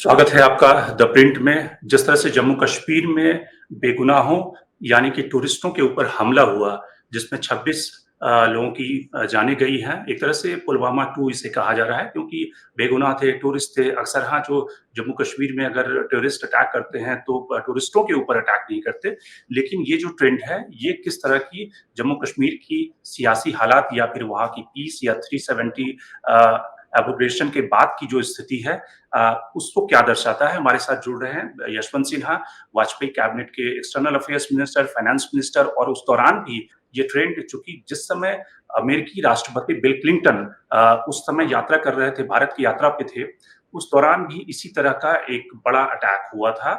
स्वागत है आपका द प्रिंट में। जिस तरह से जम्मू कश्मीर में बेगुनाहों यानी कि टूरिस्टों के ऊपर हमला हुआ, जिसमें 26 लोगों की जानें गई हैं। एक तरह से पुलवामा 2 इसे कहा जा रहा है क्योंकि बेगुनाह थे, टूरिस्ट थे। अक्सर हाँ, जो जम्मू कश्मीर में अगर टूरिस्ट अटैक करते हैं तो टूरिस्टों के ऊपर अटैक नहीं करते। लेकिन ये जो ट्रेंड है, ये किस तरह की जम्मू कश्मीर की सियासी हालात या फिर वहाँ की पीस या 370 एब्रोगेशन के बाद की जो स्थिति है, उसको क्या दर्शाता है? हमारे साथ जुड़ रहे हैं यशवंत सिन्हा, वाजपेयी कैबिनेट के external affairs minister, finance minister. और उस दौरान भी ये ट्रेंड, चूंकि जिस समय अमेरिकी राष्ट्रपति बिल क्लिंटन उस समय यात्रा कर रहे थे, भारत की यात्रा पे थे, उस दौरान भी इसी तरह का एक बड़ा अटैक हुआ था।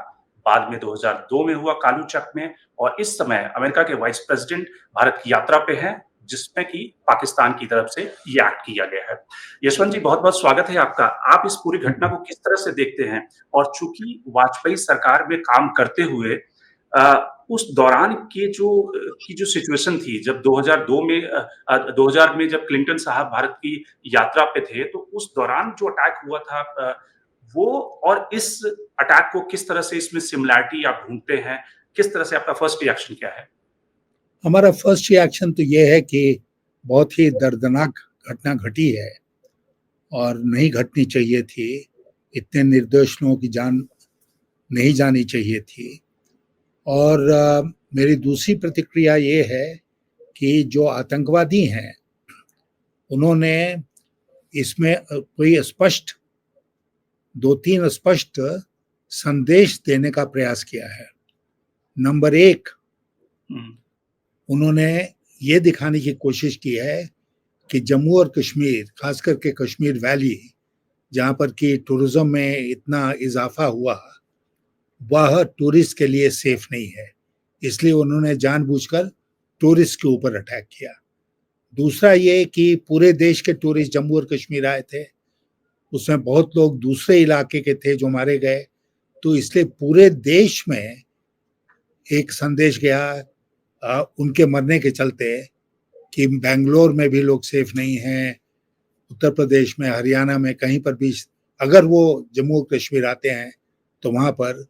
बाद में 2002 में हुआ कालूचक में, और इस समय अमेरिका के वाइस प्रेसिडेंट भारत की यात्रा पे हैं, जिसमें कि पाकिस्तान की तरफ से ये एक्ट किया गया है। यशवंत जी, बहुत-बहुत स्वागत है आपका। आप इस पूरी घटना को किस तरह से देखते हैं? और चूंकि वाजपेयी सरकार में काम करते हुए उस दौरान के जो सिचुएशन थी, जब 2000 में जब क्लिंटन साहब भारत की यात्रा पे थे, तो उस दौरान जो अटैक हुआ था, वो और इस अटैक को किस तरह से इसमें सिमिलैरिटी आप ढूँढते हैं? किस तरह से आपका फर्स्ट रिएक्शन क्या है? हमारा फर्स्ट रिएक्शन तो ये है कि बहुत ही दर्दनाक घटना घटी है और नहीं घटनी चाहिए थी। इतने निर्दोष लोगों की जान नहीं जानी चाहिए थी। और मेरी दूसरी प्रतिक्रिया ये है कि जो आतंकवादी हैं, उन्होंने इसमें कोई स्पष्ट 2-3 स्पष्ट संदेश देने का प्रयास किया है। नंबर 1, उन्होंने ये दिखाने की कोशिश की है कि जम्मू और कश्मीर, खास करके कश्मीर वैली, जहाँ पर कि टूरिज्म में इतना इजाफा हुआ, वह टूरिस्ट के लिए सेफ नहीं है। इसलिए उन्होंने जानबूझकर टूरिस्ट के ऊपर अटैक किया। दूसरा ये कि पूरे देश के टूरिस्ट जम्मू और कश्मीर आए थे, उसमें बहुत लोग दूसरे इलाके के थे जो मारे गए, तो इसलिए पूरे देश में एक संदेश गया उनके मरने के चलते कि बेंगलोर में भी लोग सेफ नहीं हैं, उत्तर प्रदेश में, हरियाणा में, कहीं पर भी अगर वो जम्मू कश्मीर आते हैं तो वहाँ पर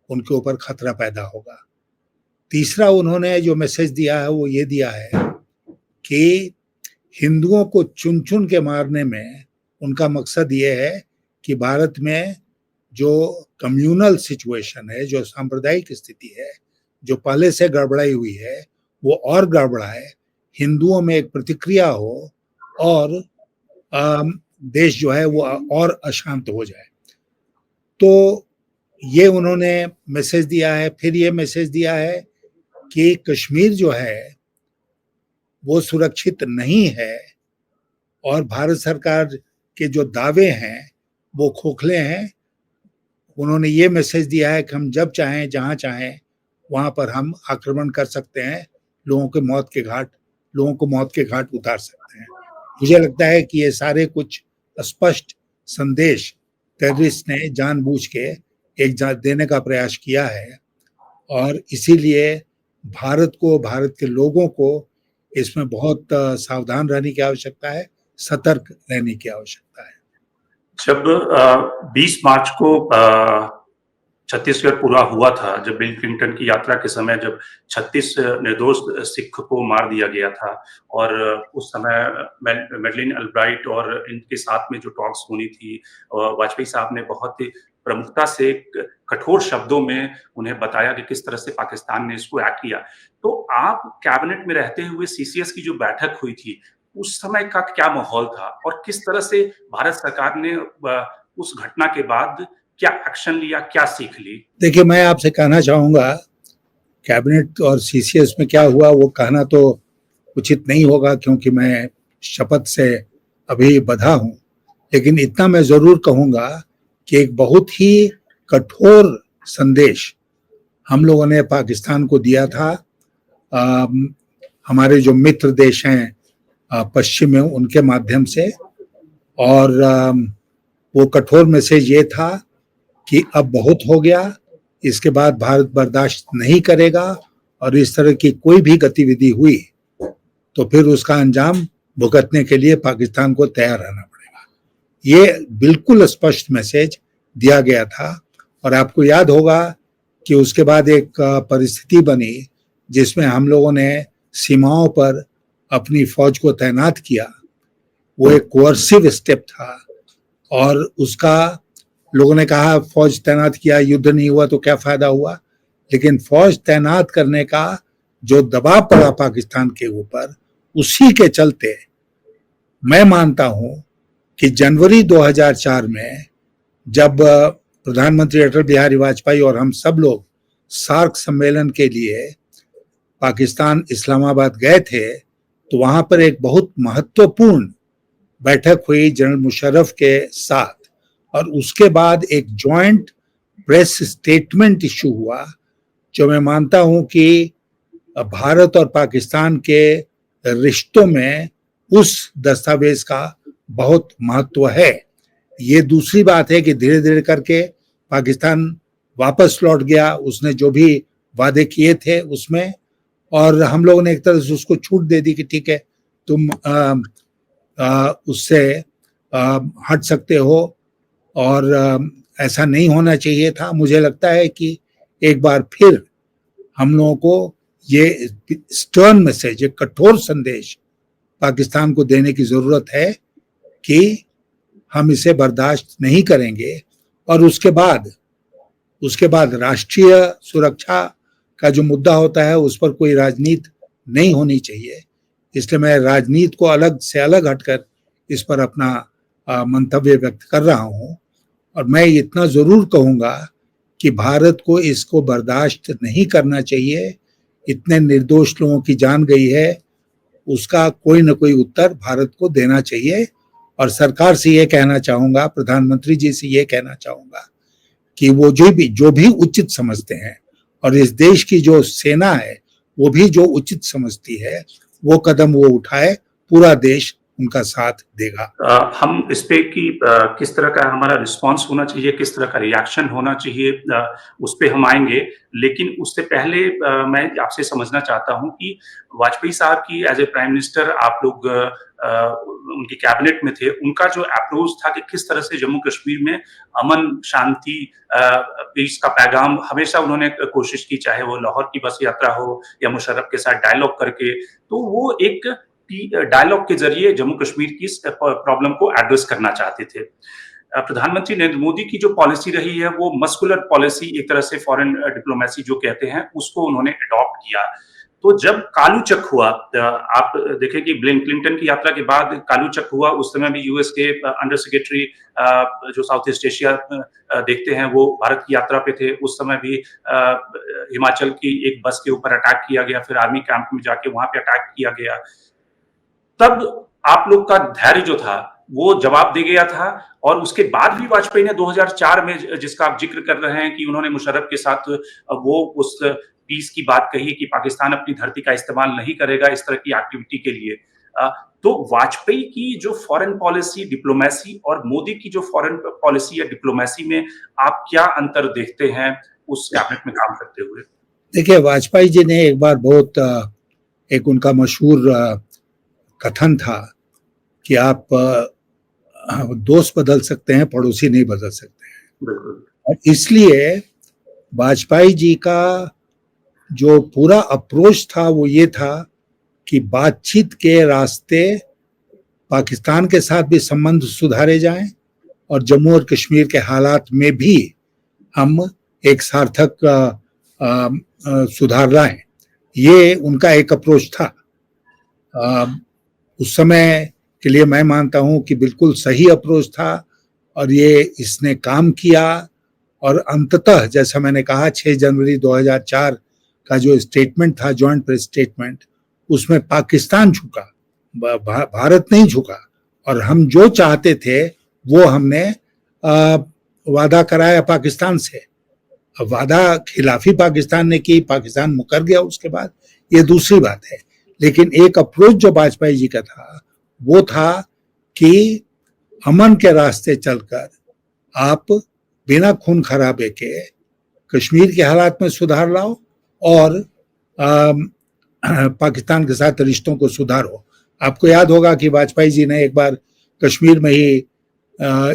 उनके ऊपर खतरा पैदा होगा। तीसरा उन्होंने जो मैसेज दिया है वो ये दिया है कि हिंदुओं को चुन चुन के मारने में उनका मकसद ये है कि भारत में जो कम्युनल सिचुएशन है, जो सांप्रदायिक स्थिति है, जो पहले से गड़बड़ाई हुई है, वो और गड़बड़ाए, हिंदुओं में एक प्रतिक्रिया हो और देश जो है वो और अशांत हो जाए। तो ये उन्होंने मैसेज दिया है। फिर ये मैसेज दिया है कि कश्मीर जो है वो सुरक्षित नहीं है और भारत सरकार के जो दावे हैं वो खोखले हैं। उन्होंने ये मैसेज दिया है कि हम जब चाहें, जहां चाहें, वहां पर हम आक्रमण कर सकते हैं, लोगों को मौत के घाट उतार सकते हैं। मुझे लगता है कि ये सारे कुछ स्पष्ट संदेश टेररिस्ट ने जानबूझ के एक देने का प्रयास किया है, और इसीलिए भारत के लोगों को इसमें बहुत सावधान रहने की आवश्यकता है, सतर्क रहने की आवश्यकता है। जब 20 मार्च को छत्तीसगढ़ पूरा हुआ था, जब बिल क्लिंटन की यात्रा के समय जब 36 निर्दोष सिख को मार दिया गया था, और उस समय मैडलिन अल्ब्राइट और इनके साथ में जो टॉक्स होनी थी, वाजपेयी साहब ने बहुत ही प्रमुखता से कठोर शब्दों में उन्हें बताया कि किस तरह से पाकिस्तान ने इसको एक्ट किया। तो आप कैबिनेट में रहते हुए सीसीएस की जो बैठक हुई थी, उस समय का क्या माहौल था और किस तरह से भारत सरकार ने उस घटना के बाद क्या एक्शन लिया, क्या सीख ली? देखिए, मैं आपसे कहना चाहूंगा, कैबिनेट और सीसीएस में क्या हुआ वो कहना तो उचित नहीं होगा क्योंकि मैं शपथ से अभी बंधा हूं, लेकिन इतना मैं जरूर कहूंगा कि एक बहुत ही कठोर संदेश हम लोगों ने पाकिस्तान को दिया था। हमारे जो मित्र देश हैं पश्चिम में, उनके माध्यम से, और वो कठोर मैसेज ये था कि अब बहुत हो गया, इसके बाद भारत बर्दाश्त नहीं करेगा, और इस तरह की कोई भी गतिविधि हुई तो फिर उसका अंजाम भुगतने के लिए पाकिस्तान को तैयार रहना पड़ेगा। ये बिल्कुल स्पष्ट मैसेज दिया गया था। और आपको याद होगा कि उसके बाद एक परिस्थिति बनी जिसमें हम लोगों ने सीमाओं पर अपनी फौज को तैनात किया। वो एक कोअर्सिव स्टेप था और उसका लोगों ने कहा फौज तैनात किया, युद्ध नहीं हुआ तो क्या फायदा हुआ। लेकिन फौज तैनात करने का जो दबाव पड़ा पाकिस्तान के ऊपर, उसी के चलते मैं मानता हूं कि जनवरी 2004 में जब प्रधानमंत्री अटल बिहारी वाजपेयी और हम सब लोग सार्क सम्मेलन के लिए पाकिस्तान इस्लामाबाद गए थे, तो वहां पर एक बहुत महत्वपूर्ण बैठक हुई जनरल मुशर्रफ के साथ, और उसके बाद एक जॉइंट प्रेस स्टेटमेंट इशू हुआ, जो मैं मानता हूं कि भारत और पाकिस्तान के रिश्तों में उस दस्तावेज का बहुत महत्व है। ये दूसरी बात है कि धीरे धीरे करके पाकिस्तान वापस लौट गया उसने जो भी वादे किए थे उसमें, और हम लोगों ने एक तरह से उसको छूट दे दी कि ठीक है तुम उससे हट सकते हो, और ऐसा नहीं होना चाहिए था। मुझे लगता है कि एक बार फिर हम लोगों को ये स्टर्न मैसेज, एक कठोर संदेश पाकिस्तान को देने की जरूरत है कि हम इसे बर्दाश्त नहीं करेंगे। और उसके बाद राष्ट्रीय सुरक्षा का जो मुद्दा होता है उस पर कोई राजनीति नहीं होनी चाहिए। इसलिए मैं राजनीति को अलग से अलग हटकर इस पर अपना मंतव्य व्यक्त कर रहा हूं। और मैं इतना जरूर कहूंगा कि भारत को इसको बर्दाश्त नहीं करना चाहिए। इतने निर्दोष लोगों की जान गई है, उसका कोई न कोई उत्तर भारत को देना चाहिए। और सरकार से ये कहना चाहूंगा, प्रधानमंत्री जी से ये कहना चाहूंगा कि वो जो भी उचित समझते हैं, और इस देश की जो सेना है वो भी जो उचित समझती है, वो कदम वो उठाए, पूरा देश उनका साथ देगा। हम इस पे कि किस तरह का हमारा रिस्पांस होना चाहिए, किस तरह का रिएक्शन होना चाहिए, उस पे हम आएंगे। लेकिन उससे पहले मैं आपसे समझना चाहता हूं कि वाजपेयी साहब की एज ए प्राइम मिनिस्टर आप लोग उनकी कैबिनेट में थे, उनका जो अप्रोच था कि किस तरह से जम्मू कश्मीर में अमन शांति पीस का पैगाम हमेशा उन्होंने कोशिश की, चाहे वो लाहौर की बस यात्रा हो या मुशर्रफ के साथ डायलॉग करके, तो वो एक डायलॉग के जरिए जम्मू कश्मीर की प्रॉब्लम को एड्रेस करना चाहते थे। प्रधानमंत्री नरेंद्र मोदी की जो पॉलिसी रही है वो मस्कुलर पॉलिसी, एक तरह से फॉरेन डिप्लोमेसी जो कहते हैं, उसको उन्होंने अडॉप्ट किया। तो जब कालू चक हुआ, आप देखें कि बिल क्लिंटन की यात्रा के बाद कालू चक हुआ, उस समय भी यूएस के अंडर सेक्रेटरी जो साउथ ईस्ट एशिया देखते हैं वो भारत की यात्रा पे थे। उस समय भी हिमाचल की एक बस के ऊपर अटैक किया गया, फिर आर्मी कैंप में जाके वहां पे अटैक किया गया। तब आप लोग का धैर्य जो था वो जवाब दे गया था। और उसके बाद भी वाजपेयी ने 2004 में, जिसका आप जिक्र कर रहे हैं कि उन्होंने मुशर्रफ के साथ वो उस पीस की बात कही कि पाकिस्तान अपनी धरती का इस्तेमाल नहीं करेगा इस तरह की एक्टिविटी के लिए। तो वाजपेयी की जो फॉरेन पॉलिसी डिप्लोमेसी और मोदी की जो फॉरेन पॉलिसी या डिप्लोमेसी में आप क्या अंतर देखते हैं उस कैबिनेट में काम करते हुए? देखिए, वाजपेयी जी ने एक बार बहुत एक उनका मशहूर कथन था कि आप दोस्त बदल सकते हैं, पड़ोसी नहीं बदल सकते हैं। और इसलिए वाजपेयी जी का जो पूरा अप्रोच था वो ये था कि बातचीत के रास्ते पाकिस्तान के साथ भी संबंध सुधारे जाएं और जम्मू और कश्मीर के हालात में भी हम एक सार्थक सुधार लाएं। ये उनका एक अप्रोच था। उस समय के लिए मैं मानता हूं कि बिल्कुल सही अप्रोच था और ये इसने काम किया। और अंततः जैसा मैंने कहा 6 जनवरी 2004 का जो स्टेटमेंट था, जॉइंट प्रेस स्टेटमेंट, उसमें पाकिस्तान झुका, भारत नहीं झुका। और हम जो चाहते थे वो हमने वादा कराया पाकिस्तान से। वादा खिलाफी पाकिस्तान ने की, पाकिस्तान मुकर गया उसके बाद, ये दूसरी बात है। लेकिन एक अप्रोच जो वाजपेयी जी का था वो था कि अमन के रास्ते चलकर आप बिना खून खराबे के कश्मीर के हालात में सुधार लाओ और पाकिस्तान के साथ रिश्तों को सुधारो। आपको याद होगा कि वाजपेयी जी ने एक बार कश्मीर में ही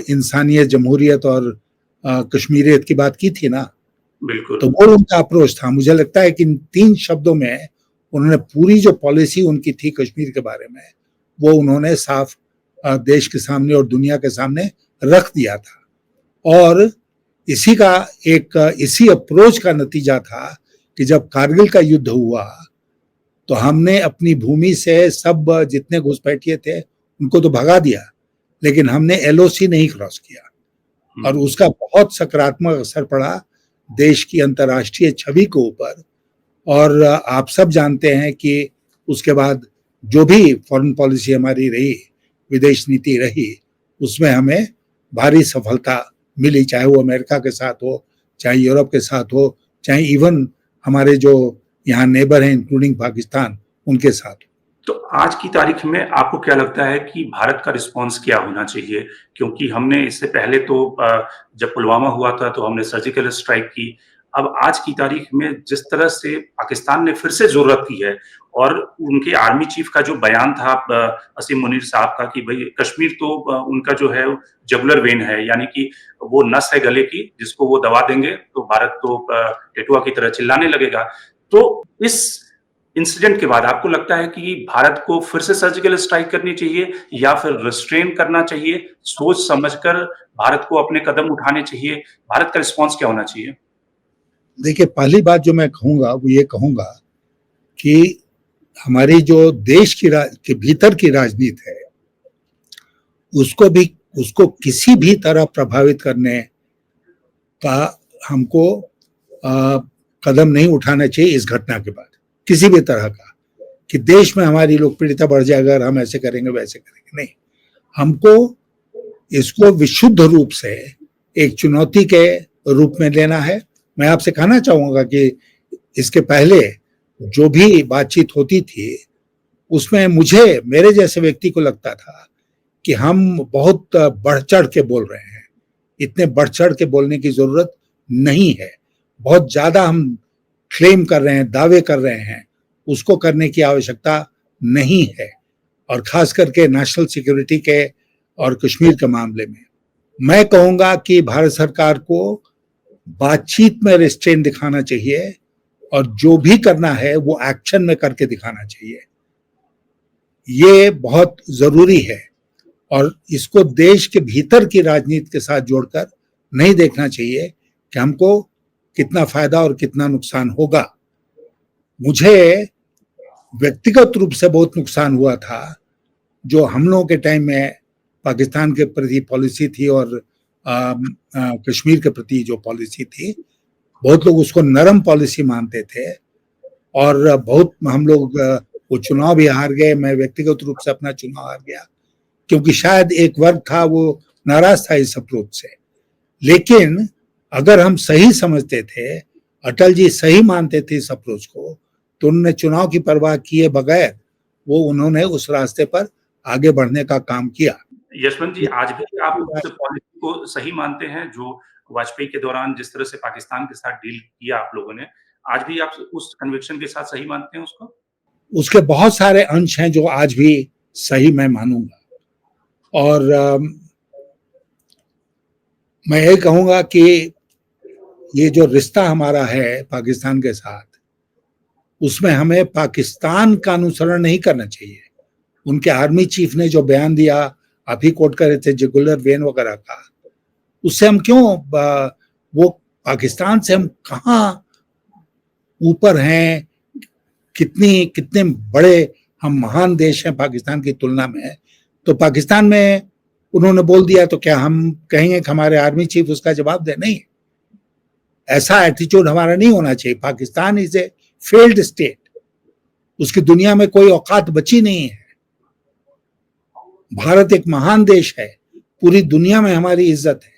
इंसानियत, जमहूरियत और कश्मीरियत की बात की थी ना, बिल्कुल। तो वो उनका अप्रोच था। मुझे लगता है कि इन 3 शब्दों में उन्होंने पूरी जो पॉलिसी उनकी थी कश्मीर के बारे में, वो उन्होंने साफ देश के सामने और दुनिया के सामने रख दिया था। और इसी अप्रोच का नतीजा था कि जब कारगिल का युद्ध हुआ तो हमने अपनी भूमि से सब जितने घुसपैठिए थे उनको तो भगा दिया, लेकिन हमने एलओसी नहीं क्रॉस किया और उसका बहुत सकारात्मक असर पड़ा देश की अंतर्राष्ट्रीय छवि के ऊपर। और आप सब जानते हैं कि उसके बाद जो भी फॉरेन पॉलिसी हमारी रही, विदेश नीति रही, उसमें हमें भारी सफलता मिली, चाहे वो अमेरिका के साथ हो, चाहे यूरोप के साथ हो, चाहे इवन हमारे जो यहाँ नेबर हैं इंक्लूडिंग पाकिस्तान, उनके साथ। तो आज की तारीख में आपको क्या लगता है कि भारत का रिस्पॉन्स क्या होना चाहिए? क्योंकि हमने इससे पहले तो जब पुलवामा हुआ था तो हमने सर्जिकल स्ट्राइक की। अब आज की तारीख में जिस तरह से पाकिस्तान ने फिर से ज़रूरत की है और उनके आर्मी चीफ का जो बयान था असीम मुनीर साहब का कि भई कश्मीर तो उनका जो है जुगुलर वेन है, यानी कि वो नस है गले की, जिसको वो दबा देंगे तो भारत तो टेटुआ की तरह चिल्लाने लगेगा। तो इस इंसिडेंट के बाद आपको लगता है कि भारत को फिर से सर्जिकल स्ट्राइक करनी चाहिए या फिर रिस्ट्रेन करना चाहिए, सोच समझकर भारत को अपने कदम उठाने चाहिए? भारत का रिस्पॉन्स क्या होना चाहिए? देखिए, पहली बात जो मैं कहूँगा वो ये कहूँगा कि हमारी जो देश के भीतर की राजनीति है, उसको किसी भी तरह प्रभावित करने का हमको कदम नहीं उठाना चाहिए इस घटना के बाद, किसी भी तरह का, कि देश में हमारी लोकप्रियता बढ़ जाए अगर हम ऐसे करेंगे वैसे करेंगे। नहीं, हमको इसको विशुद्ध रूप से एक चुनौती के रूप में लेना है। मैं आपसे कहना चाहूंगा कि इसके पहले जो भी बातचीत होती थी उसमें मेरे जैसे व्यक्ति को लगता था कि हम बहुत बढ़ चढ़ के बोल रहे हैं। इतने बढ़ चढ़ के बोलने की जरूरत नहीं है। बहुत ज्यादा हम क्लेम कर रहे हैं, दावे कर रहे हैं, उसको करने की आवश्यकता नहीं है। और खास करके नेशनल सिक्योरिटी के और कश्मीर के मामले में मैं कहूंगा कि भारत सरकार को बातचीत में रिस्ट्रेन दिखाना चाहिए और जो भी करना है वो एक्शन में करके दिखाना चाहिए। ये बहुत जरूरी है और इसको देश के भीतर की राजनीति के साथ जोड़कर नहीं देखना चाहिए कि हमको कितना फायदा और कितना नुकसान होगा। मुझे व्यक्तिगत रूप से बहुत नुकसान हुआ था जो हम लोगों के टाइम में पाकिस्तान के प्रति पॉलिसी थी और कश्मीर के प्रति जो पॉलिसी थी, बहुत लोग उसको नरम पॉलिसी मानते थे और बहुत हम लोग वो चुनाव भी हार गए। मैं व्यक्तिगत रूप से अपना चुनाव हार गया क्योंकि शायद एक वर्ग था वो नाराज था इस अप्रोच से। लेकिन अगर हम सही समझते थे, अटल जी सही मानते थे इस अप्रोच को, तो उन्होंने चुनाव की परवाह किए बगैर उन्होंने उस रास्ते पर आगे बढ़ने का काम किया। यशवंत जी, आज भी आप उस पॉलिसी को सही मानते हैं जो वाजपेयी के दौरान जिस तरह से पाकिस्तान के साथ डील किया आप लोगों ने, आज भी आप उस कन्विक्शन के साथ सही मानते हैं उसको? उसके बहुत सारे अंश हैं जो आज भी सही मैं मानूंगा और मैं यही कहूंगा कि ये जो रिश्ता हमारा है पाकिस्तान के साथ, उसमें हमें पाकिस्तान का अनुसरण नहीं करना चाहिए। उनके आर्मी चीफ ने जो बयान दिया, आप ही कोट कर रहे थे, जुगुलर वेन वगैरह का, उससे हम क्यों वो पाकिस्तान से हम कहाँ ऊपर हैं, कितने बड़े हम महान देश हैं पाकिस्तान की तुलना में। तो पाकिस्तान में उन्होंने बोल दिया तो क्या हम कहेंगे कि हमारे आर्मी चीफ उसका जवाब दे? नहीं, ऐसा एटीट्यूड हमारा नहीं होना चाहिए। Pakistan is a failed state, उसकी दुनिया में कोई औकात बची नहीं है। भारत एक महान देश है, पूरी दुनिया में हमारी इज्जत है।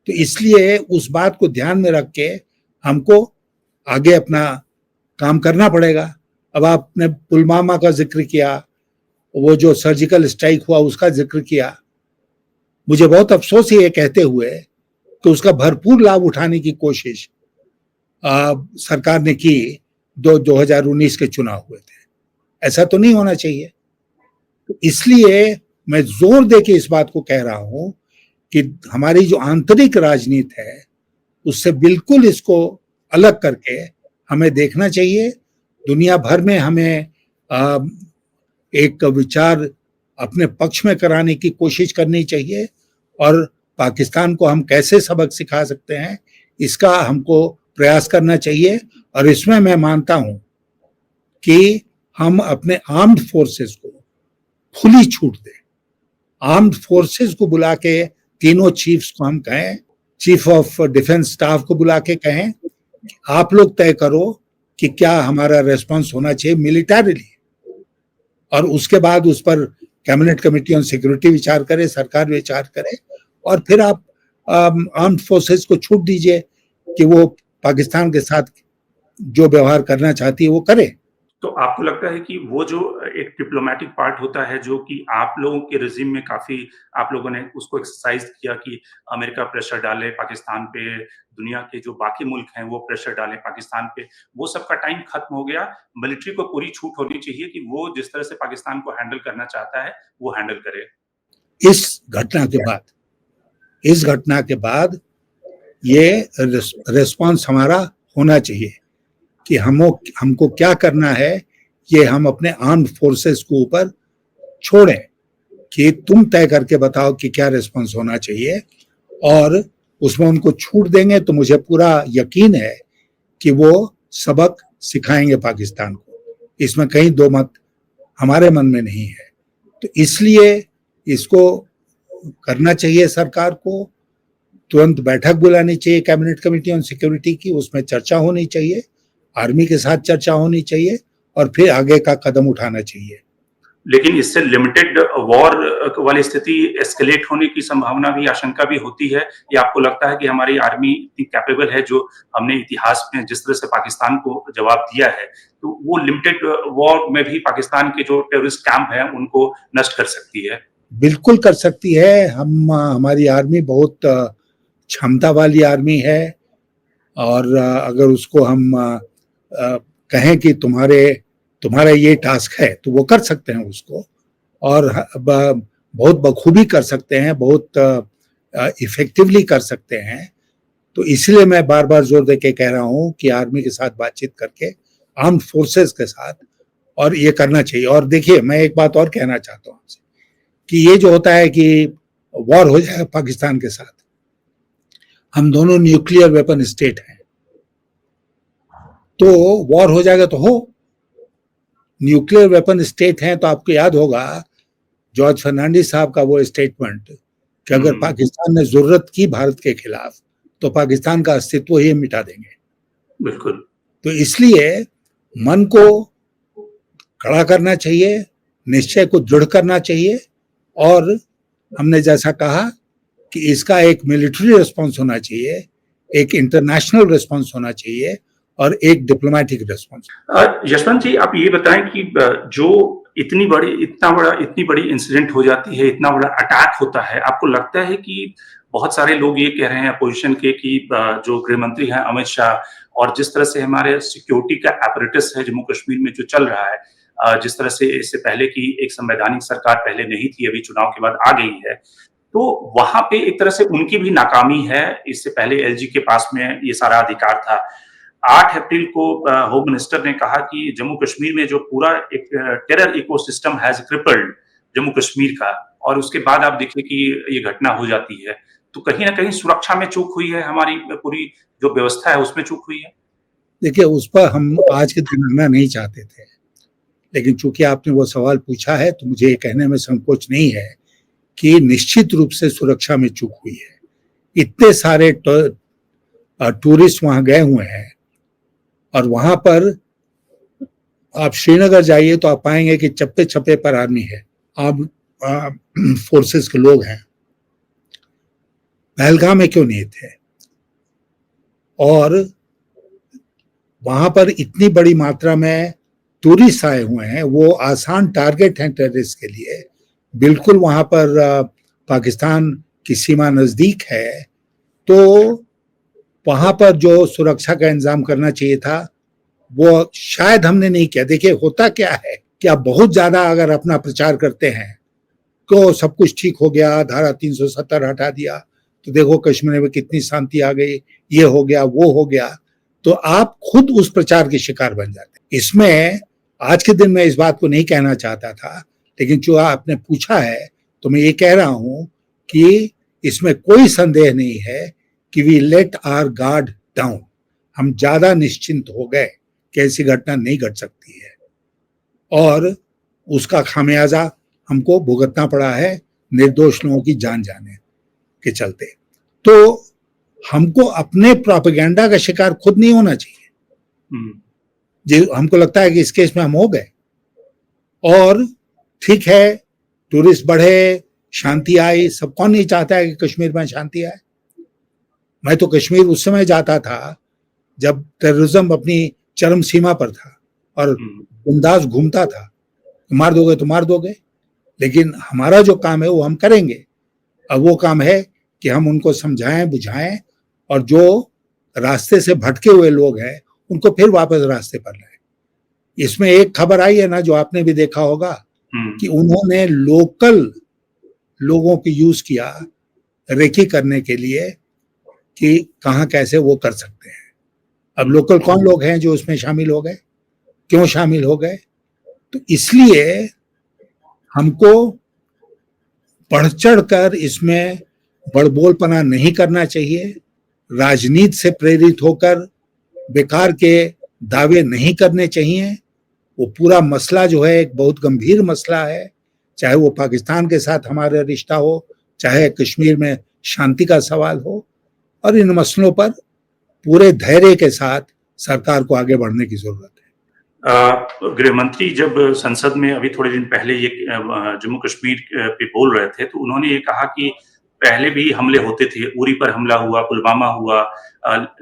तो इसलिए उस बात को ध्यान में रख के हमको आगे अपना काम करना पड़ेगा। अब आपने पुलवामा का जिक्र किया, वो जो सर्जिकल स्ट्राइक हुआ उसका जिक्र किया। मुझे बहुत अफसोस है ये कहते हुए कि उसका भरपूर लाभ उठाने की कोशिश सरकार ने की 2019 के चुनाव हुए थे। ऐसा तो नहीं होना चाहिए। तो इसलिए मैं जोर दे के इस बात को कह रहा हूं कि हमारी जो आंतरिक राजनीति है उससे बिल्कुल इसको अलग करके हमें देखना चाहिए। दुनिया भर में हमें एक विचार अपने पक्ष में कराने की कोशिश करनी चाहिए और पाकिस्तान को हम कैसे सबक सिखा सकते हैं इसका हमको प्रयास करना चाहिए। और इसमें मैं मानता हूं कि हम अपने आर्म्ड फोर्सेस को खुली छूट दें। आर्म्ड फोर्सेस को बुला के तीनों चीफ्स को हम कहें, चीफ ऑफ डिफेंस स्टाफ को बुला के कहें आप लोग तय करो कि क्या हमारा रेस्पॉन्स होना चाहिए मिलिटरीली, और उसके बाद उस पर कैबिनेट कमेटी ऑन सिक्योरिटी विचार करे, सरकार विचार करे, और फिर आप आर्म्ड फोर्सेस को छूट दीजिए कि वो पाकिस्तान के साथ जो व्यवहार करना चाहती है वो करे। तो आपको लगता है कि वो जो एक डिप्लोमेटिक पार्ट होता है जो कि आप लोगों के रेजिम में काफी आप लोगों ने उसको एक्सरसाइज किया कि अमेरिका प्रेशर डाले पाकिस्तान पे, दुनिया के जो बाकी मुल्क हैं वो प्रेशर डालें पाकिस्तान पे, वो सबका टाइम खत्म हो गया। मिलिट्री को पूरी छूट होनी चाहिए कि वो जिस तरह से पाकिस्तान को हैंडल करना चाहता है वो हैंडल करे। इस घटना के बाद ये रिस्पांस हमारा होना चाहिए कि हमको क्या करना है, ये हम अपने आर्म्ड फोर्सेस को ऊपर छोड़ें कि तुम तय करके बताओ कि क्या रिस्पांस होना चाहिए, और उसमें उनको छूट देंगे तो मुझे पूरा यकीन है कि वो सबक सिखाएंगे पाकिस्तान को। इसमें कहीं दो मत हमारे मन में नहीं है। तो इसलिए इसको करना चाहिए, सरकार को तुरंत बैठक बुलानी चाहिए कैबिनेट कमेटी ऑन सिक्योरिटी की, उसमें चर्चा होनी चाहिए, आर्मी के साथ चर्चा होनी चाहिए और फिर आगे का कदम उठाना चाहिए। लेकिन इससे लिमिटेड वॉर वाली स्थिति एस्केलेट होने की संभावना भी, आशंका भी होती है। या आपको लगता है कि हमारी आर्मी इतनी कैपेबल है जो हमने इतिहास में जिस तरह से पाकिस्तान को जवाब दिया है, तो वो लिमिटेड वॉर में भी पाकिस्तान के जो टेररिस्ट कैंप हैं उनको नष्ट कर सकती है? बिल्कुल कर सकती है। हमारी आर्मी बहुत क्षमता वाली आर्मी है, और अगर उसको हम कहें कि तुम्हारा ये टास्क है तो वो कर सकते हैं उसको, और बहुत बखूबी कर सकते हैं, बहुत इफेक्टिवली कर सकते हैं। तो इसलिए मैं बार बार जोर देके कह रहा हूं कि आर्मी के साथ बातचीत करके, आर्म्ड फोर्सेस के साथ, और ये करना चाहिए। और देखिए, मैं एक बात और कहना चाहता हूं आपसे कि ये जो होता है कि वॉर हो जाए पाकिस्तान के साथ, हम दोनों न्यूक्लियर वेपन स्टेट हैं, तो वॉर हो जाएगा तो हो, न्यूक्लियर वेपन स्टेट हैं। तो आपको याद होगा जॉर्ज फर्नांडिस साहब का वो स्टेटमेंट कि अगर पाकिस्तान ने जरूरत की भारत के खिलाफ तो पाकिस्तान का अस्तित्व ही मिटा देंगे। बिल्कुल। तो इसलिए मन को खड़ा करना चाहिए, निश्चय को दृढ़ करना चाहिए, और हमने जैसा कहा कि इसका एक मिलिट्री रिस्पांस होना चाहिए, एक इंटरनेशनल रिस्पांस होना चाहिए, और एक डिप्लोमेटिक रिस्पांस। यशवंत जी, आप ये बताएं कि जो इतनी बड़ी इंसिडेंट हो जाती है, इतना बड़ा अटैक होता है, आपको लगता है कि बहुत सारे लोग ये कह रहे हैं अपोजिशन के कि जो गृह मंत्री हैं अमित शाह, और जिस तरह से हमारे सिक्योरिटी का apparatus है जम्मू कश्मीर में जो चल रहा है, जिस तरह से इससे पहले की एक संवैधानिक सरकार पहले नहीं थी, अभी चुनाव के बाद आ गई है, तो वहां पे एक तरह से उनकी भी नाकामी है। इससे पहले एलजी के पास में ये सारा अधिकार था। 8 अप्रैल को होम मिनिस्टर ने कहा कि जम्मू कश्मीर में जो पूरा एक terror ecosystem has crippled Jammu Kashmir का, और उसके बाद आप देखिए कि ये घटना हो जाती है। तो कहीं ना कहीं सुरक्षा में चूक हुई है, हमारी पूरी जो व्यवस्था है उसमें चूक हुई है। देखिए, उस पर हम आज के दिन आना नहीं चाहते थे, लेकिन चूंकि आपने वो सवाल पूछा है तो मुझे ये कहने में संकोच नहीं है कि निश्चित रूप से सुरक्षा में चूक हुई है। इतने सारे टूरिस्ट वहां गए हुए हैं, और वहां पर आप श्रीनगर जाइए तो आप पाएंगे कि चप्पे चप्पे पर आर्मी है, आप फोर्सेस के लोग हैं। पहलगाम में क्यों नहीं थे? और वहां पर इतनी बड़ी मात्रा में टूरिस्ट आए हुए हैं, वो आसान टारगेट हैं टेररिस्ट के लिए। बिल्कुल वहां पर पाकिस्तान की सीमा नजदीक है, तो वहां पर जो सुरक्षा का इंतजाम करना चाहिए था वो शायद हमने नहीं किया। देखिए, होता क्या है कि आप बहुत ज्यादा अगर अपना प्रचार करते हैं को सब कुछ ठीक हो गया, धारा 370 हटा दिया, तो देखो कश्मीर में कितनी शांति आ गई, ये हो गया, वो हो गया, तो आप खुद उस प्रचार के शिकार बन जाते हैं। इसमें आज के दिन मैं इस बात को नहीं कहना चाहता था, लेकिन जो आपने पूछा है तो मैं ये कह रहा हूं कि इसमें कोई संदेह नहीं है कि we let our guard down, हम ज्यादा निश्चिंत हो गए कि ऐसी घटना नहीं घट सकती है, और उसका खामियाजा हमको भुगतना पड़ा है निर्दोष लोगों की जान जाने के चलते। तो हमको अपने प्रोपेगेंडा का शिकार खुद नहीं होना चाहिए। जो हमको लगता है कि इस केस में हम हो गए, और ठीक है, टूरिस्ट बढ़े, शांति आई, सब कौन नहीं चाहता है कि कश्मीर में शांति आए। मैं तो कश्मीर उस समय जाता था जब टेररिज्म अपनी चरम सीमा पर था और बिंदास घूमता था, मार दोगे तो मार दोगे, लेकिन हमारा जो काम है वो हम करेंगे। अब वो काम है कि हम उनको समझाएं, बुझाएं, और जो रास्ते से भटके हुए लोग हैं उनको फिर वापस रास्ते पर लाएं। इसमें एक खबर आई है ना, जो आपने भी देखा होगा, कि उन्होंने लोकल लोगों की यूज किया रेकी करने के लिए कि कहां कैसे वो कर सकते हैं। अब लोकल कौन लोग हैं जो उसमें शामिल हो गए, क्यों शामिल हो गए? तो इसलिए हमको बढ़ चढ़ कर इसमें बड़बोलपना नहीं करना चाहिए, राजनीति से प्रेरित होकर बेकार के दावे नहीं करने चाहिए। वो पूरा मसला जो है एक बहुत गंभीर मसला है, चाहे वो पाकिस्तान के साथ हमारा रिश्ता हो, चाहे कश्मीर में शांति का सवाल हो, और इन मसलों पर पूरे धैर्य के साथ सरकार को आगे बढ़ने की जरूरत है। गृह मंत्री जब संसद में अभी थोड़े दिन पहले ये जम्मू कश्मीर पे बोल रहे थे, तो उन्होंने ये कहा कि पहले भी हमले होते थे, उरी पर हमला हुआ, पुलवामा हुआ,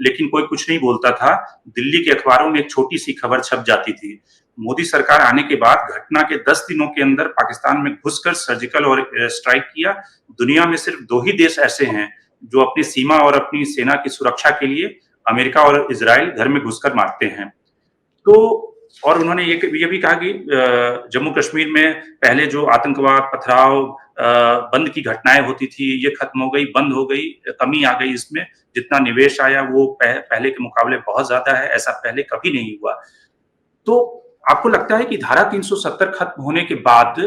लेकिन कोई कुछ नहीं बोलता था। दिल्ली के अखबारों में एक छोटी सी खबर छप जाती थी। मोदी सरकार आने के बाद घटना के 10 दिनों के अंदर पाकिस्तान में घुसकर सर्जिकल और स्ट्राइक किया। दुनिया में सिर्फ 2 ही देश ऐसे हैं जो अपनी सीमा और अपनी सेना की सुरक्षा के लिए अमेरिका और इजराइल घर में घुसकर मारते हैं। तो और उन्होंने ये भी कहा कि जम्मू कश्मीर में पहले जो आतंकवाद, पथराव, बंद की घटनाएं होती थी, ये खत्म हो गई, बंद हो गई, कमी आ गई इसमें। जितना निवेश आया वो पहले के मुकाबले बहुत ज्यादा है, ऐसा पहले कभी नहीं हुआ। तो आपको लगता है कि धारा 370 खत्म होने के बाद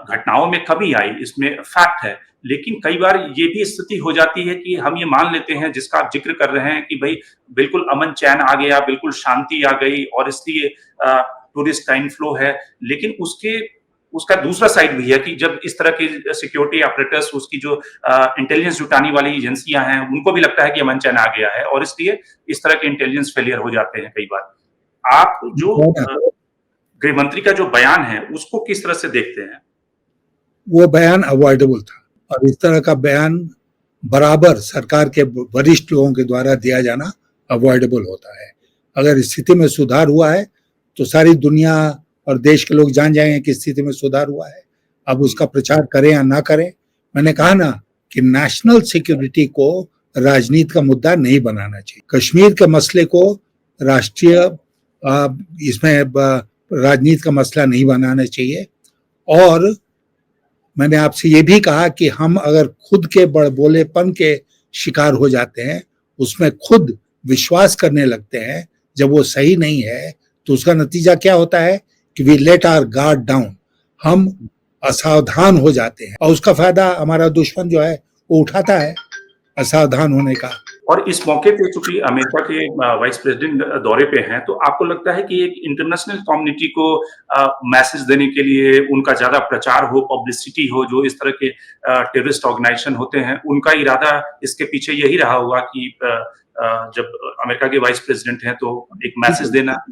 घटनाओं में कमी आई, इसमें फैक्ट है, लेकिन कई बार ये भी स्थिति हो जाती है कि हम ये मान लेते हैं, जिसका आप जिक्र कर रहे हैं, कि भाई बिल्कुल अमन चैन आ गया, बिल्कुल शांति आ गई और इसलिए टूरिस्ट का इनफ्लो है। लेकिन उसका दूसरा साइड भी है कि जब इस तरह के सिक्योरिटी ऑपरेटर्स, उसकी जो इंटेलिजेंस जुटाने वाली एजेंसियां हैं, उनको भी लगता है कि अमन चैन आ गया है और इसलिए इस तरह के इंटेलिजेंस फेलियर हो जाते हैं कई बार। आप जो गृह मंत्री का जो बयान है उसको किस तरह से देखते हैं? वो बयान अवॉइडेबल था, और इस तरह का बयान बराबर सरकार के वरिष्ठ लोगों के द्वारा दिया जाना अवॉइडेबल होता है। अगर स्थिति में सुधार हुआ है तो सारी दुनिया और देश के लोग जान जाएंगे कि स्थिति में सुधार हुआ है। अब उसका प्रचार करें या ना करें, मैंने कहा ना कि नेशनल सिक्योरिटी को राजनीति का मुद्दा नहीं बनाना चाहिए। कश्मीर के मसले को राष्ट्रीय इसमें राजनीति का मसला नहीं बनाना चाहिए। और मैंने आपसे ये भी कहा कि हम अगर खुद के बड़बोलेपन के शिकार हो जाते हैं, उसमें खुद विश्वास करने लगते हैं जब वो सही नहीं है, तो उसका नतीजा क्या होता है कि we let our guard down, हम असावधान हो जाते हैं, और उसका फायदा हमारा दुश्मन जो है वो उठाता है असावधान होने का। और इस मौके पे चूंकि अमेरिका के वाइस प्रेसिडेंट दौरे पे हैं, तो आपको लगता है कि एक इंटरनेशनल कम्युनिटी को मैसेज देने के लिए उनका ज्यादा प्रचार हो, पब्लिसिटी हो, जो इस तरह के टेररिस्ट ऑर्गेनाइजेशन होते हैं, उनका इरादा इसके पीछे यही रहा होगा कि जब अमेरिका के वाइस प्रेसिडेंट हैं तो एक मैसेज देना?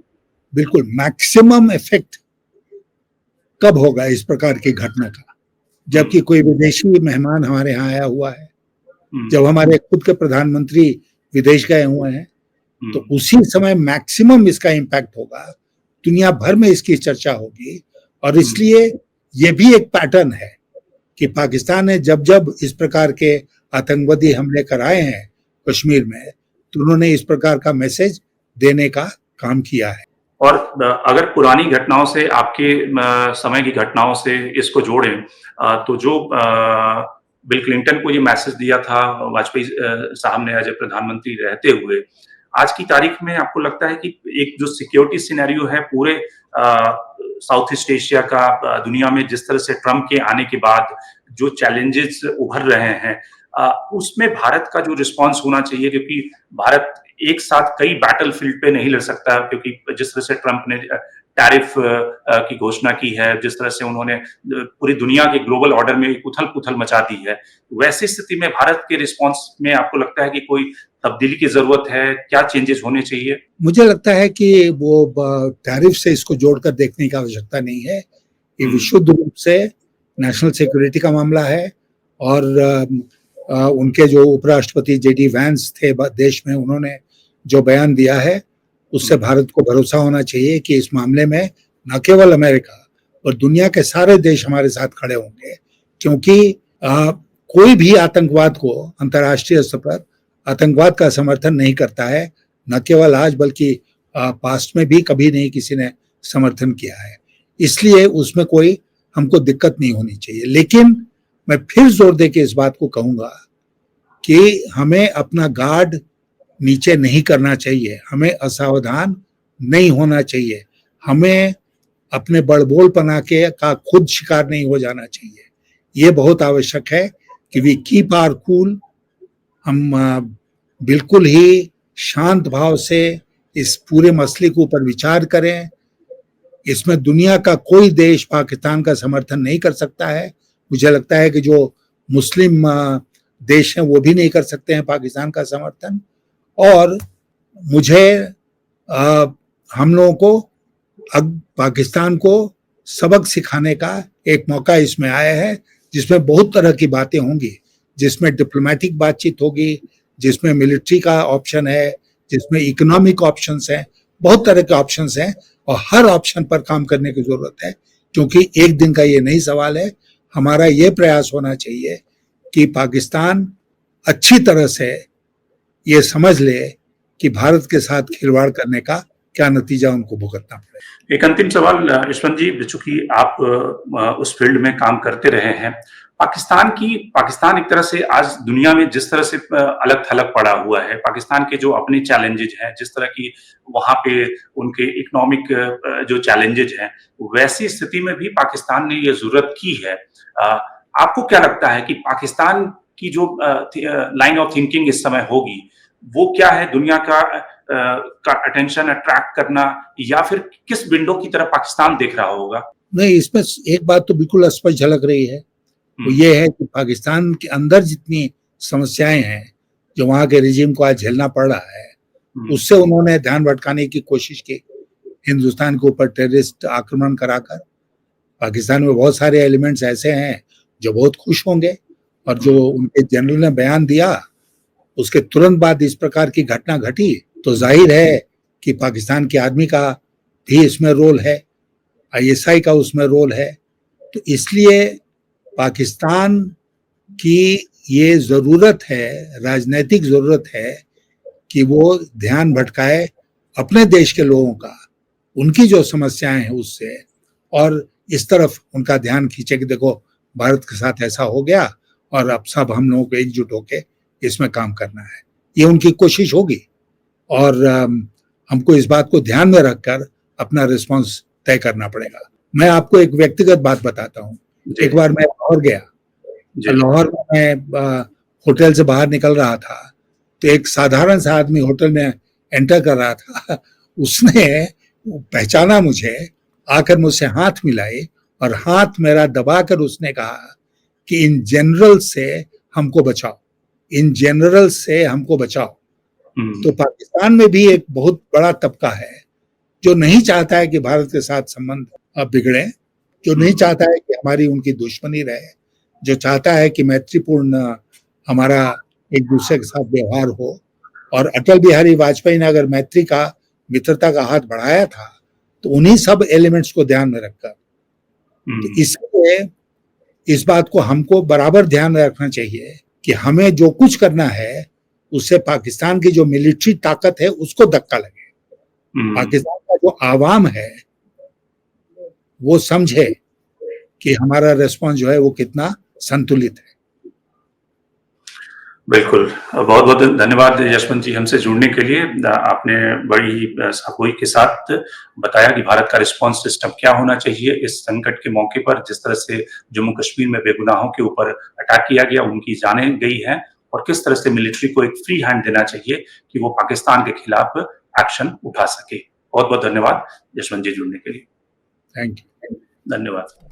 बिल्कुल। मैक्सिमम इफेक्ट कब होगा इस प्रकार की घटना का? जबकि कोई विदेशी मेहमान हमारे यहाँ आया हुआ है, जब हमारे खुद के प्रधानमंत्री विदेश गए हुए हैं, तो उसी समय मैक्सिमम इसका इम्पैक्ट होगा, दुनिया भर में इसकी चर्चा होगी। और इसलिए ये भी एक पैटर्न है कि पाकिस्तान ने जब जब इस प्रकार के आतंकवादी हमले कराए हैं कश्मीर में, तो उन्होंने इस प्रकार का मैसेज देने का काम किया है। और अगर पुरानी घटनाओं से आपके समय की घटनाओं से इसको जोड़ें तो जो बिल क्लिंटन को ये मैसेज दिया था वाजपेयी साहब ने एज ए प्रधानमंत्री रहते हुए, आज की तारीख में आपको लगता है कि एक जो सिक्योरिटी सिनेरियो है पूरे साउथ ईस्ट एशिया का दुनिया में जिस तरह से ट्रंप के आने के बाद जो चैलेंजेस उभर रहे हैं उसमें भारत का जो रिस्पॉन्स होना चाहिए, क्योंकि भारत एक साथ कई बैटल फील्ड पे नहीं लड़ सकता, क्योंकि जिस तरह से ट्रंप ने टैरिफ की घोषणा की है, जिस तरह से उन्होंने पूरी दुनिया के ग्लोबल ऑर्डर में एक उथल-पुथल मचा दी है, वैसी स्थिति में भारत के रिस्पॉन्स में आपको लगता है कि कोई तब्दीली की जरूरत है? क्या चेंजेस होने चाहिए? मुझे लगता है कि वो टैरिफ से इसको जोड़कर देखने की आवश्यकता नहीं है। ये विशुद्ध रूप से नेशनल सिक्योरिटी का मामला है और उनके जो उपराष्ट्रपति जेडी वैंस थे देश में, उन्होंने जो बयान दिया है उससे भारत को भरोसा होना चाहिए कि इस मामले में न केवल अमेरिका और दुनिया के सारे देश हमारे साथ खड़े होंगे, क्योंकि कोई भी आतंकवाद को अंतर्राष्ट्रीय स्तर पर आतंकवाद का समर्थन नहीं करता है, न केवल आज बल्कि पास्ट में भी कभी नहीं किसी ने समर्थन किया है। इसलिए उसमें कोई हमको दिक्कत नहीं होनी चाहिए। लेकिन मैं फिर जोर दे के इस बात को कहूंगा कि हमें अपना गार्ड नीचे नहीं करना चाहिए, हमें असावधान नहीं होना चाहिए, हमें अपने बड़बोलपना के का खुद शिकार नहीं हो जाना चाहिए। ये बहुत आवश्यक है कि वी कीप आवर कूल, हम बिल्कुल ही शांत भाव से इस पूरे मसले के ऊपर विचार करें। इसमें दुनिया का कोई देश पाकिस्तान का समर्थन नहीं कर सकता है। मुझे लगता है कि जो मुस्लिम देश हैं वो भी नहीं कर सकते हैं पाकिस्तान का समर्थन। और मुझे हम लोगों को अब पाकिस्तान को सबक सिखाने का एक मौका इसमें आया है, जिसमें बहुत तरह की बातें होंगी, जिसमें डिप्लोमेटिक बातचीत होगी, जिसमें मिलिट्री का ऑप्शन है, जिसमें इकोनॉमिक ऑप्शंस हैं, बहुत तरह के ऑप्शंस हैं और हर ऑप्शन पर काम करने की जरूरत है, क्योंकि एक दिन का ये नहीं सवाल है। हमारा ये प्रयास होना चाहिए कि पाकिस्तान अच्छी तरह से ये समझ ले कि भारत के साथ खिलवाड़ करने का क्या नतीजा उनको भुगतना पड़े। एक अंतिम सवाल यशवंत जी, चूंकि आप उस फील्ड में काम करते रहे हैं, पाकिस्तान एक तरह से आज दुनिया में जिस तरह से अलग थलग पड़ा हुआ है, पाकिस्तान के जो अपने चैलेंजेज हैं, जिस तरह की वहां पे उनके इकोनॉमिक जो चैलेंजेज हैं, वैसी स्थिति में भी पाकिस्तान ने ये जरूरत की है। आपको क्या लगता है कि पाकिस्तान की जो लाइन ऑफ थिंकिंग इस समय होगी वो क्या है? दुनिया का अटेंशन अट्रैक्ट करना, या फिर किस विंडो की तरफ पाकिस्तान देख रहा होगा? नहीं, इसमें एक बात तो बिल्कुल स्पष्ट झलक रही है, वो ये है कि पाकिस्तान के अंदर जितनी समस्याएं हैं जो वहां के रिजीम को आज झेलना पड़ रहा है, उससे उन्होंने ध्यान भटकाने की कोशिश की। हिंदुस्तान के ऊपर टेररिस्ट आक्रमण कराकर पाकिस्तान में बहुत सारे एलिमेंट्स ऐसे हैं जो बहुत खुश होंगे, और जो उनके जनरल ने बयान दिया उसके तुरंत बाद इस प्रकार की घटना घटी, तो जाहिर है कि पाकिस्तान के आदमी का भी इसमें रोल है, आईएसआई का उसमें रोल है। तो इसलिए पाकिस्तान की ये जरूरत है, राजनीतिक जरूरत है कि वो ध्यान भटकाए अपने देश के लोगों का, उनकी जो समस्याएं हैं उससे, और इस तरफ उनका ध्यान खींचे कि देखो भारत के साथ ऐसा हो गया और अब सब हम लोगों को एकजुट होके इसमें काम करना है। ये उनकी कोशिश होगी और हमको इस बात को ध्यान में रखकर अपना रिस्पांस तय करना पड़ेगा। मैं आपको एक व्यक्तिगत बात बताता हूँ। एक बार मैं लाहौर गया, लाहौर में मैं होटल से बाहर निकल रहा था, तो एक साधारण सा आदमी होटल में एंटर कर रहा था। उसने पहचाना मुझे, आकर मुझसे हाथ मिलाए और हाथ मेरा दबाकर उसने कहा कि इन जनरल से हमको बचाओ, इन जनरल से हमको बचाओ। तो पाकिस्तान में भी एक बहुत बड़ा तबका है जो नहीं चाहता है कि भारत के साथ संबंध बिगड़े, जो नहीं चाहता है कि हमारी उनकी दुश्मनी रहे, जो चाहता है कि मैत्रीपूर्ण हमारा एक दूसरे के साथ व्यवहार हो। और अटल बिहारी वाजपेयी ने अगर मैत्री का, मित्रता का हाथ बढ़ाया था तो उन्हीं सब एलिमेंट्स को ध्यान में रखकर। तो इसलिए इस बात को हमको बराबर ध्यान में रखना चाहिए कि हमें जो कुछ करना है उससे पाकिस्तान की जो मिलिट्री ताकत है उसको धक्का लगे, पाकिस्तान का जो आवाम है वो समझे कि हमारा रिस्पॉन्स जो है वो कितना संतुलित है। बिल्कुल, बहुत-बहुत धन्यवाद यशवंत जी हमसे जुड़ने के लिए। आपने बड़ी साफ़ोई के साथ बताया कि भारत का रिस्पॉन्स सिस्टम क्या होना चाहिए इस संकट के मौके पर, जिस तरह से जम्मू-कश्मीर में बेगुनाहों के ऊपर अटैक किया गया, उनकी जानें गई हैं और किस तरह से मिलिट्री को एक फ्री हैंड देना चाहिए कि वो पाकिस्तान के खिलाफ एक्शन उठा सके। बहुत-बहुत धन्यवाद यशवंत जी जुड़ने के लिए। Thank you. धन्यवाद।